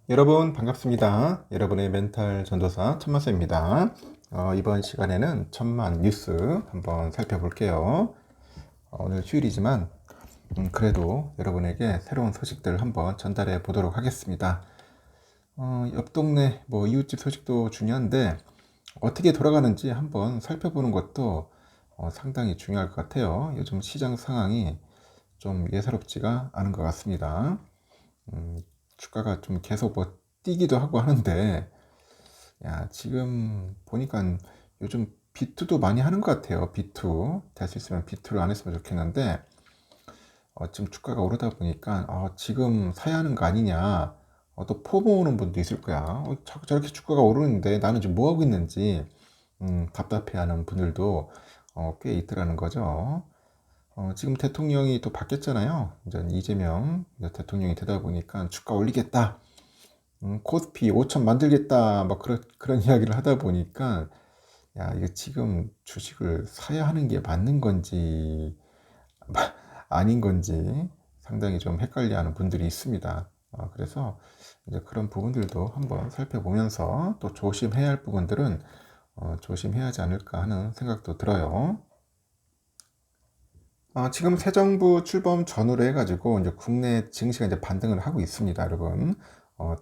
여러분 반갑습니다. 여러분의 멘탈 전도사 천만세입니다. 이번 시간에는 천만 뉴스 한번 살펴볼게요. 오늘 휴일이지만 그래도 여러분에게 새로운 소식들 한번 전달해 보도록 하겠습니다. 옆 동네 이웃집 소식도 중요한데 어떻게 돌아가는지 한번 살펴보는 것도 상당히 중요할 것 같아요. 요즘 시장 상황이 좀 예사롭지가 않은 것 같습니다. 주가가 좀 계속 뛰기도 하고 하는데, 야, 지금 보니까 요즘 비투도 많이 하는 것 같아요. 비투. 될 수 있으면 비투를 안 했으면 좋겠는데, 지금 주가가 오르다 보니까, 지금 사야 하는 거 아니냐. 또 포모 오는 분도 있을 거야. 저렇게 주가가 오르는데 나는 지금 뭐 하고 있는지, 답답해 하는 분들도 꽤 있더라는 거죠. 지금 대통령이 또 바뀌었잖아요. 이제 이재명 대통령이 되다 보니까 주가 올리겠다. 코스피 5천 만들겠다. 막 그런 이야기를 하다 보니까, 야, 이거 지금 주식을 사야 하는 게 맞는 건지, 아닌 건지 상당히 좀 헷갈려 하는 분들이 있습니다. 그래서 이제 그런 부분들도 한번 살펴보면서 또 조심해야 할 부분들은 조심해야 하지 않을까 하는 생각도 들어요. 지금 새 정부 출범 전후로 해가지고 이제 국내 증시가 이제 반등을 하고 있습니다, 여러분.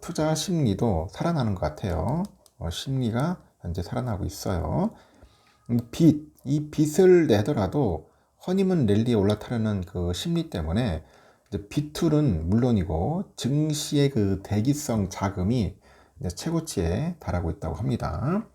투자 심리도 살아나는 것 같아요. 심리가 현재 살아나고 있어요. 이 빚을 내더라도 허니문 랠리에 올라타려는 그 심리 때문에 이제 빚툴은 물론이고 증시의 그 대기성 자금이 이제 최고치에 달하고 있다고 합니다.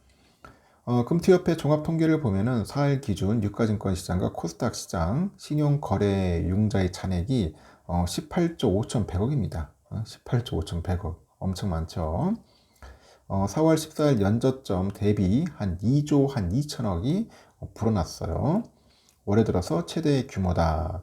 금투협회 종합통계를 보면은 4일 기준 유가증권 시장과 코스닥 시장 신용거래 융자의 잔액이 18조 5,100억입니다. 18조 5,100억. 엄청 많죠. 4월 14일 연저점 대비 한 2조 한 2천억이 불어났어요. 올해 들어서 최대 규모다.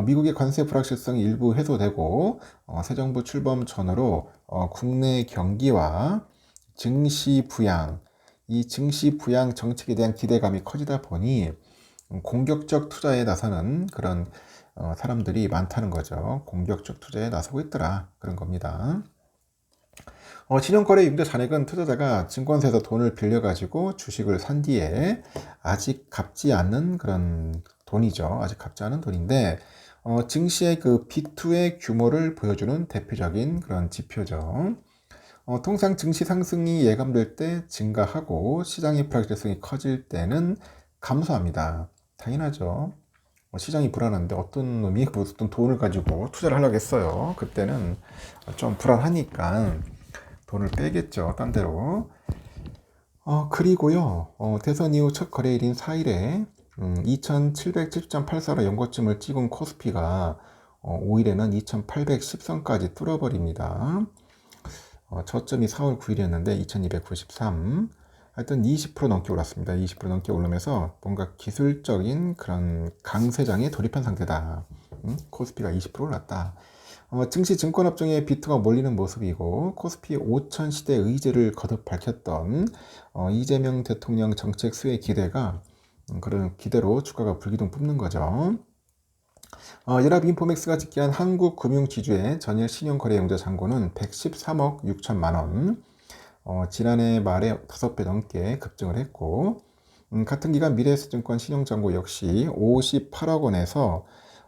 미국의 관세 불확실성이 일부 해소되고 새 정부 출범 전후로 국내 경기와 증시 부양, 이 증시 부양 정책에 대한 기대감이 커지다 보니 공격적 투자에 나서는 그런 사람들이 많다는 거죠. 공격적 투자에 나서고 있더라. 그런 겁니다. 신용거래 임대 잔액은 투자자가 증권사에서 돈을 빌려가지고 주식을 산 뒤에 아직 갚지 않는 그런 돈이죠. 아직 갚지 않은 돈인데, 증시의 그 B2의 규모를 보여주는 대표적인 그런 지표죠. 통상 증시 상승이 예감될 때 증가하고 시장의 불확실성이 커질 때는 감소합니다. 당연하죠. 시장이 불안한데 어떤 놈이 무슨 돈을 가지고 투자를 하려고 했어요. 그때는 좀 불안하니까 돈을 빼겠죠. 딴 데로. 그리고요. 대선 이후 첫 거래일인 4일에 2770.84로 연고점을 찍은 코스피가 5일에는 2810선까지 뚫어버립니다. 저점이 4월 9일이었는데 2293. 하여튼 20% 넘게 올랐습니다. 20% 넘게 오르면서 뭔가 기술적인 그런 강세장에 돌입한 상태다. 코스피가 20% 올랐다. 증시 증권업종의 비트가 몰리는 모습이고 코스피 5천 시대 의지를 거듭 밝혔던 이재명 대통령 정책 수혜 기대가 그런 기대로 주가가 불기둥 뽑는 거죠. 연합인포맥스가 집계한 한국금융지주의 전일 신용거래용자 잔고는 113억 6천만 원, 지난해 말에 5배 넘게 급증을 했고, 같은 기간 미래에셋증권 신용잔고 역시 58억 원에서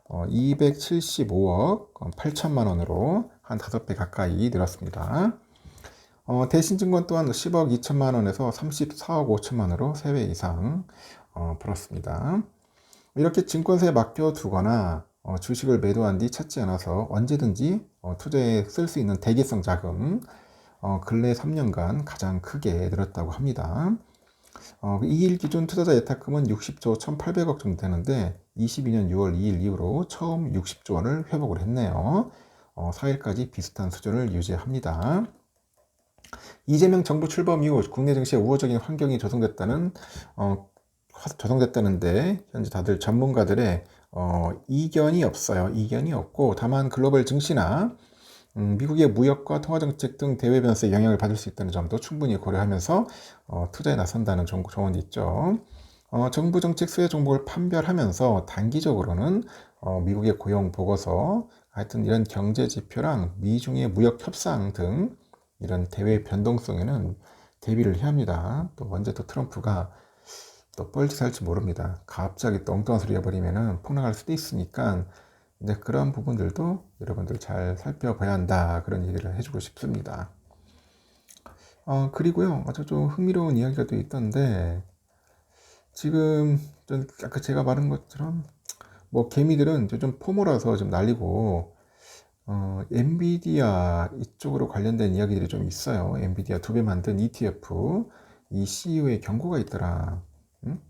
275억 8천만 원으로 한 5배 가까이 늘었습니다. 대신증권 또한 10억 2천만 원에서 34억 5천만 원으로 3배 이상 벌었습니다. 이렇게 증권사에 맡겨두거나 주식을 매도한 뒤 찾지 않아서 언제든지 투자에 쓸 수 있는 대기성 자금 근래 3년간 가장 크게 늘었다고 합니다. 2일 기준 투자자 예탁금은 60조 1,800억 정도 되는데 22년 6월 2일 이후로 처음 60조 원을 회복을 했네요. 4일까지 비슷한 수준을 유지합니다. 이재명 정부 출범 이후 국내 증시에 우호적인 환경이 조성됐다는데 현재 다들 전문가들의 이견이 없어요. 이견이 없고 다만 글로벌 증시나 미국의 무역과 통화정책 등 대외 변수에 영향을 받을 수 있다는 점도 충분히 고려하면서 투자에 나선다는 조언이 있죠. 정부 정책 수혜 종목을 판별하면서 단기적으로는 미국의 고용 보고서, 하여튼 이런 경제 지표랑 미중의 무역 협상 등 이런 대외 변동성에는 대비를 해야 합니다. 또 언제 또 트럼프가 또 뻘짓할지 모릅니다. 갑자기 또 엉뚱한 소리 해버리면은 폭락할 수도 있으니까 이제 그런 부분들도 여러분들 잘 살펴봐야 한다. 그런 얘기를 해주고 싶습니다. 그리고요, 아주 좀 흥미로운 이야기가 또 있던데, 지금 아까 제가 말한 것처럼 뭐 개미들은 좀 포모라서 좀 날리고, 엔비디아 이쪽으로 관련된 이야기들이 좀 있어요. 엔비디아 2배 만든 ETF, 이 CEO의 경고가 있더라. 응?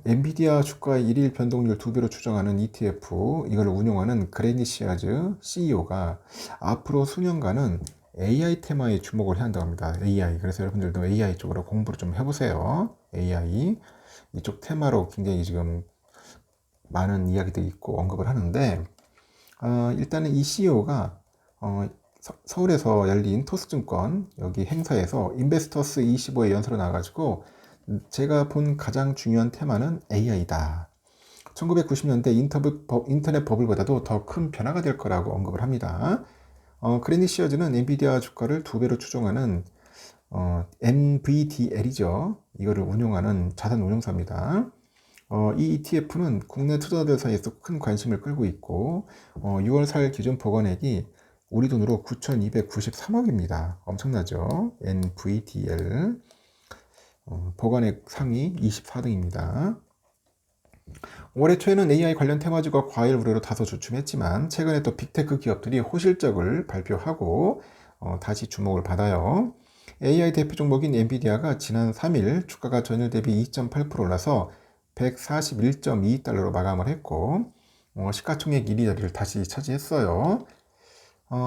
엔비디아 주가의 일일 변동률 2배로 추정하는 ETF, 이걸 운용하는 그레니시아즈 CEO가 앞으로 수년간은 AI 테마에 주목을 해야 한다고 합니다. AI. 그래서 여러분들도 AI 쪽으로 공부를 좀 해보세요. AI. 이쪽 테마로 굉장히 지금 많은 이야기들이 있고 언급을 하는데, 일단은 이 CEO가 서울에서 열린 토스증권 여기 행사에서 인베스터스 25에 연설을 나와가지고 제가 본 가장 중요한 테마는 AI다. 1990년대 인터넷 버블보다도 더 큰 변화가 될 거라고 언급을 합니다. 그레니시어즈는 엔비디아 주가를 2배로 추종하는 NVDL이죠. 이거를 운용하는 자산 운용사입니다. 이 ETF는 국내 투자자들 사이에서 큰 관심을 끌고 있고 6월 4일 기준 보관액이 우리 돈으로 9,293억입니다. 엄청나죠? NVDL 보관액 상위 24등입니다. 올해 초에는 AI 관련 테마주가 과일 우려로 다소 주춤했지만 최근에 또 빅테크 기업들이 호실적을 발표하고 다시 주목을 받아요. AI 대표 종목인 엔비디아가 지난 3일 주가가 전일 대비 2.8% 올라서 141.22달러로 마감을 했고 시가총액 1위 자리를 다시 차지했어요.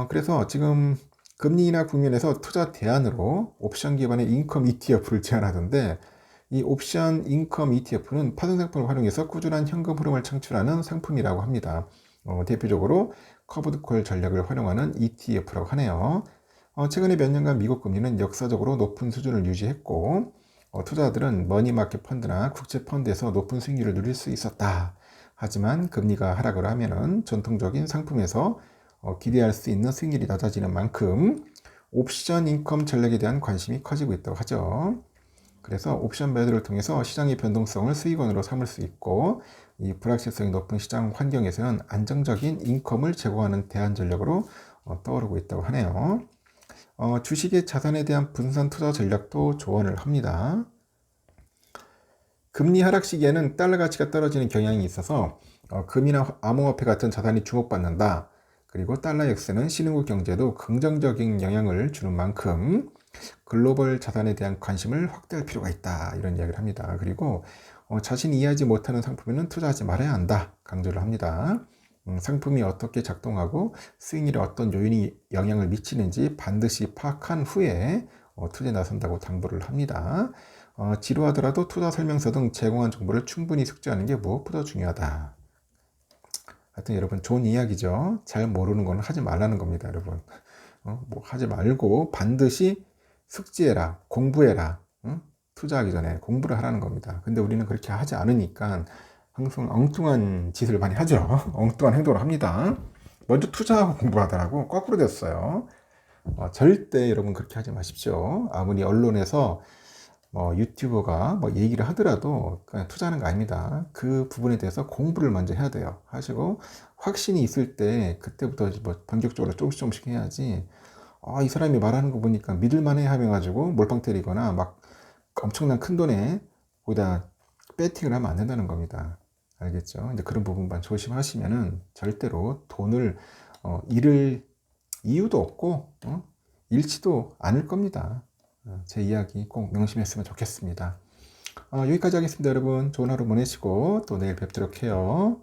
그래서 지금 금리 인하 국면에서 투자 대안으로 옵션 기반의 인컴 ETF를 제안하던데 이 옵션 인컴 ETF는 파생상품을 활용해서 꾸준한 현금 흐름을 창출하는 상품이라고 합니다. 대표적으로 커브드콜 전략을 활용하는 ETF라고 하네요. 최근에 몇 년간 미국 금리는 역사적으로 높은 수준을 유지했고 투자자들은 머니마켓 펀드나 국채 펀드에서 높은 수익률을 누릴 수 있었다. 하지만 금리가 하락을 하면은 전통적인 상품에서 기대할 수 있는 수익률이 낮아지는 만큼 옵션 인컴 전략에 대한 관심이 커지고 있다고 하죠. 그래서 옵션 매도를 통해서 시장의 변동성을 수익원으로 삼을 수 있고 이 불확실성이 높은 시장 환경에서는 안정적인 인컴을 제공하는 대안 전략으로 떠오르고 있다고 하네요. 주식의 자산에 대한 분산 투자 전략도 조언을 합니다. 금리 하락 시기에는 달러 가치가 떨어지는 경향이 있어서 금이나 암호화폐 같은 자산이 주목받는다. 그리고 달러 역세는 신흥국 경제에도 긍정적인 영향을 주는 만큼 글로벌 자산에 대한 관심을 확대할 필요가 있다. 이런 이야기를 합니다. 그리고 자신이 이해하지 못하는 상품에는 투자하지 말아야 한다. 강조를 합니다. 상품이 어떻게 작동하고 수익률에 어떤 요인이 영향을 미치는지 반드시 파악한 후에 투자에 나선다고 당부를 합니다. 지루하더라도 투자 설명서 등 제공한 정보를 충분히 숙지하는 게 무엇보다 중요하다. 하여튼 여러분 좋은 이야기죠. 잘 모르는 건 하지 말라는 겁니다, 여러분. 뭐 하지 말고 반드시 숙지해라, 공부해라. 투자하기 전에 공부를 하라는 겁니다. 근데 우리는 그렇게 하지 않으니까 항상 엉뚱한 짓을 많이 하죠. 엉뚱한 행동을 합니다. 먼저 투자하고 공부하더라고. 거꾸로 됐어요. 절대 여러분 그렇게 하지 마십시오. 아무리 언론에서 유튜버가 뭐 얘기를 하더라도 그냥 투자하는 거 아닙니다. 그 부분에 대해서 공부를 먼저 해야 돼요. 하시고 확신이 있을 때 그때부터 뭐 본격적으로 조금씩 해야지. 이 사람이 말하는 거 보니까 믿을만해 하며 가지고 몰빵 때리거나 막 엄청난 큰 돈에 거기다 배팅을 하면 안 된다는 겁니다. 알겠죠? 이제 그런 부분만 조심하시면은 절대로 돈을 잃을 이유도 없고 잃지도 않을 겁니다. 제 이야기 꼭 명심했으면 좋겠습니다. 여기까지 하겠습니다, 여러분. 좋은 하루 보내시고 또 내일 뵙도록 해요.